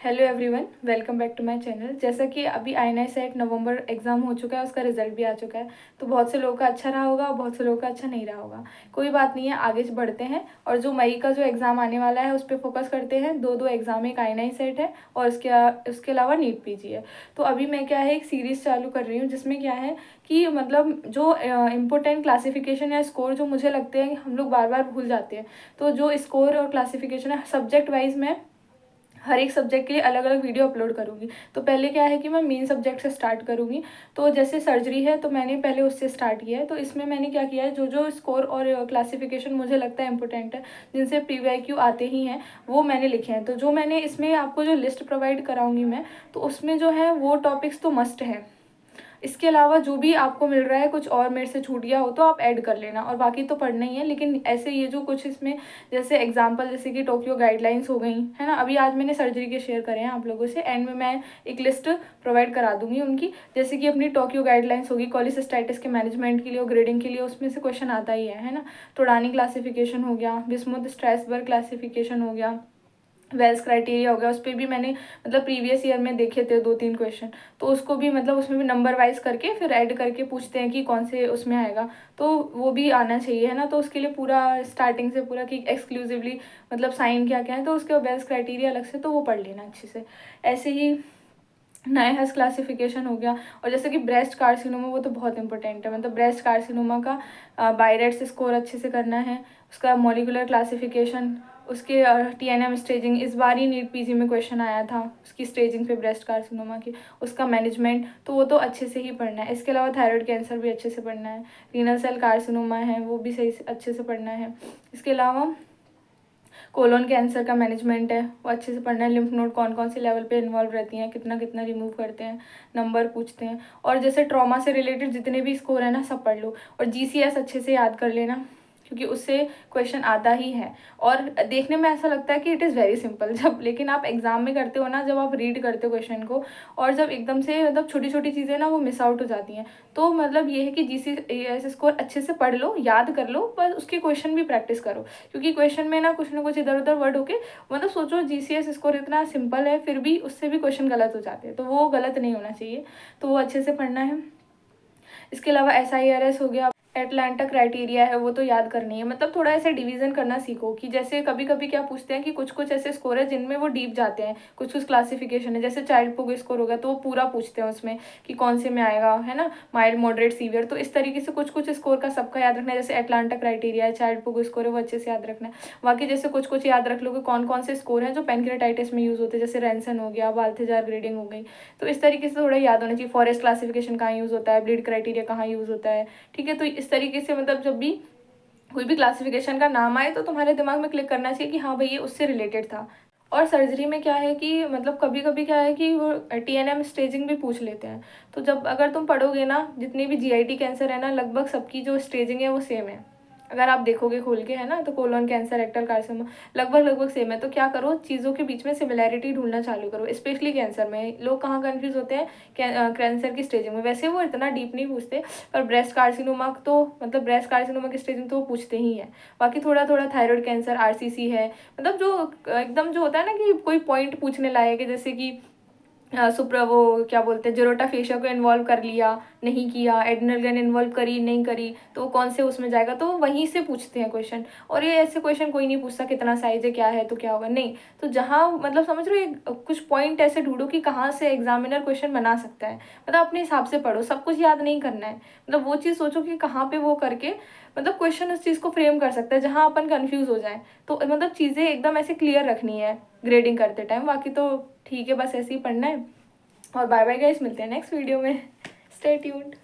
Hello everyone, welcome back to my channel. जैसा कि अभी INI सेट नवंबर एग्ज़ाम हो चुका है, उसका रिजल्ट भी आ चुका है। तो बहुत से लोगों का अच्छा रहा होगा और बहुत से लोगों का अच्छा नहीं रहा होगा। कोई बात नहीं है, आगे बढ़ते हैं और जो मई का जो एग्ज़ाम आने वाला है उस पर फोकस करते हैं। दो एग्ज़ाम, एक INI सेट है और उसके अलावा नीट PG है। तो अभी मैं क्या है एक सीरीज़ चालू कर रही हूँ जिसमें क्या है कि मतलब जो इम्पोर्टेंट क्लासिफिकेशन या स्कोर जो मुझे लगते हैं हम लोग बार बार भूल जाते हैं, तो जो स्कोर और क्लासिफिकेशन है सब्जेक्ट वाइज मैं हर एक सब्जेक्ट के लिए अलग अलग वीडियो अपलोड करूँगी। तो पहले क्या है कि मैं मेन सब्जेक्ट से स्टार्ट करूँगी। तो जैसे सर्जरी है तो मैंने पहले उससे स्टार्ट किया है। तो इसमें मैंने क्या किया है, जो जो स्कोर और क्लासिफिकेशन मुझे लगता है इंपॉर्टेंट है, जिनसे PYQ आते ही हैं, वो मैंने लिखे हैं। तो जो मैंने इसमें आपको जो लिस्ट प्रोवाइड कराऊँगी मैं, तो उसमें जो है वो टॉपिक्स तो मस्ट है। इसके अलावा जो भी आपको मिल रहा है, कुछ और मेरे से छूट गया हो तो आप ऐड कर लेना, और बाकी तो पढ़ना ही है। लेकिन ऐसे ये जो कुछ इसमें जैसे एग्जांपल, जैसे कि टोक्यो गाइडलाइंस हो गई है ना, अभी आज मैंने सर्जरी के शेयर करे हैं आप लोगों से। एंड में मैं एक लिस्ट प्रोवाइड करा दूंगी उनकी। जैसे कि अपनी टोक्यो गाइडलाइंस होगी कोलिसिस्टाइटिस के मैनेजमेंट के लिए और ग्रेडिंग के लिए, उसमें से क्वेश्चन आता ही है ना। टोडानी क्लासिफिकेशन हो गया, बिस्मुथ स्ट्रैसबर्ग क्लासिफिकेशन हो गया, वेल्स क्राइटेरिया हो गया। उस पर भी मैंने मतलब प्रीवियस ईयर में देखे थे 2-3 क्वेश्चन। तो उसको भी मतलब उसमें भी नंबर वाइज करके फिर ऐड करके पूछते हैं कि कौन से उसमें आएगा, तो वो भी आना चाहिए है ना। तो उसके लिए पूरा स्टार्टिंग से पूरा कि एक्सक्लूसिवली मतलब साइन क्या क्या है, तो उसके वेल्स क्राइटेरिया अलग से, तो वो पढ़ लेना अच्छे से। ऐसे ही नाइहस क्लासिफिकेशन हो गया। और जैसे कि ब्रेस्ट कार्सिनोमा, वो तो बहुत इंपॉर्टेंट है। मतलब ब्रेस्ट कार्सिनोमा का बायरेट्स स्कोर अच्छे से करना है, उसका मॉलिकुलर क्लासिफिकेशन, उसके TNM स्टेजिंग, इस बार ही नीट PG में क्वेश्चन आया था उसकी स्टेजिंग पे ब्रेस्ट कार्सिनोमा की, उसका मैनेजमेंट, तो वो तो अच्छे से ही पढ़ना है। इसके अलावा थायराइड कैंसर भी अच्छे से पढ़ना है, रीनल सेल कार्सिनोमा है वो भी सही से अच्छे से पढ़ना है। इसके अलावा कोलोन कैंसर का मैनेजमेंट है, वो अच्छे से पढ़ना है। लिम्फ नोड कौन कौन से लेवल पे इन्वॉल्व रहती हैं, कितना कितना रिमूव करते हैं, नंबर पूछते हैं। और जैसे ट्रॉमा से रिलेटेड जितने भी स्कोर है ना, सब पढ़ लो। और GCS अच्छे से याद कर लेना, क्योंकि उससे क्वेश्चन आता ही है। और देखने में ऐसा लगता है कि इट इज़ वेरी सिंपल, जब लेकिन आप एग्जाम में करते हो ना, जब आप रीड करते हो क्वेश्चन को, और जब एकदम से मतलब छोटी छोटी चीज़ें ना वो मिस आउट हो जाती हैं। तो मतलब ये है कि GCS स्कोर अच्छे से पढ़ लो, याद कर लो, पर उसके क्वेश्चन भी प्रैक्टिस करो। क्योंकि क्वेश्चन में ना कुछ इधर उधर वर्ड होके, मतलब सोचो GCS स्कोर इतना सिंपल है, फिर भी उससे भी क्वेश्चन गलत हो जाते हैं, तो वो गलत नहीं होना चाहिए। तो वो अच्छे से पढ़ना है। इसके अलावा SIRS हो गया, एटलांटा क्राइटेरिया है, वो तो याद करनी है। मतलब थोड़ा ऐसे डिवीजन करना सीखो कि जैसे कभी कभी क्या पूछते हैं कि कुछ कुछ ऐसे स्कोर है जिनमें वो डीप जाते हैं, कुछ कुछ क्लासिफिकेशन है। जैसे चाइल्ड पोग स्कोर होगा तो वो पूरा पूछते हैं उसमें कि कौन से में आएगा, है ना, माइल्ड मॉडरेट सीवियर। तो इस तरीके से कुछ कुछ स्कोर का सबका याद रखना है। जैसे एटलांटा क्राइटेरिया है, चाइल्ड पोग स्कोर है, वो अच्छे से याद रखना है। बाकी जैसे कुछ कुछ याद रख लोगे कौन कौन से स्कोर हैं जो पेनक्रेटाइटिस में यूज़ होते हैं, जैसे रैंसन हो गया, बाल्थेजार ग्रेडिंग हो गई। तो इस तरीके से थोड़ा याद होना चाहिए। फॉरेस्ट क्लासिफिकेशन कहाँ यूज़ होता है, ब्लीड क्राइटेरिया कहाँ यूज़ होता है, ठीक है। तो इस तरीके से मतलब जब भी कोई भी क्लासिफिकेशन का नाम आए तो तुम्हारे दिमाग में क्लिक करना चाहिए कि हाँ भाई ये उससे रिलेटेड था। और सर्जरी में क्या है कि मतलब कभी कभी क्या है कि वो TNM स्टेजिंग भी पूछ लेते हैं। तो जब अगर तुम पढ़ोगे ना, जितनी भी GIT कैंसर है ना, लगभग सबकी जो स्टेजिंग है वो सेम है। अगर आप देखोगे खोल के, है ना, तो कोलोन कैंसर, रेक्टल कार्सिनोमा लगभग लगभग सेम है। तो क्या करो, चीज़ों के बीच में सिमिलैरिटी ढूंढना चालू करो। स्पेशली कैंसर में लोग कहाँ कंफ्यूज होते हैं, कैंसर की स्टेजिंग में। वैसे वो इतना डीप नहीं पूछते, पर ब्रेस्ट कार्सिनोमा तो मतलब ब्रेस्ट कार्सिनोमा की स्टेजिंग तो वो पूछते ही हैं। बाकी थोड़ा थोड़ा थायराइड कैंसर, RCC है, मतलब जो एकदम जो होता है ना कि कोई पॉइंट पूछने लायक है, जैसे कि सुप्रा वो क्या बोलते हैं, जेरोटा फेशिया को इन्वॉल्व कर लिया, नहीं किया, एड्रिनल ग्लैंड इन्वॉल्व करी नहीं करी, तो वो कौन से उसमें जाएगा, तो वहीं से पूछते हैं क्वेश्चन। और ये ऐसे क्वेश्चन कोई नहीं पूछता कितना साइज है, क्या है, तो क्या होगा, नहीं। तो जहाँ मतलब समझ रहे हो, कुछ पॉइंट ऐसे ढूंढो कि कहाँ से एग्जामिनर क्वेश्चन बना सकता है। मतलब अपने हिसाब से पढ़ो, सब कुछ याद नहीं करना है। मतलब वो चीज़ सोचो कि कहाँ पे वो करके मतलब क्वेश्चन उस चीज़ को फ्रेम कर सकता है जहाँ अपन कंफ्यूज हो जाए। तो मतलब चीज़ें एकदम ऐसे क्लियर रखनी है ग्रेडिंग करते टाइम। बाकी तो ठीक है, बस ऐसे ही पढ़ना है। और बाय बाय गाइस, मिलते हैं नेक्स्ट वीडियो में। Stay tuned.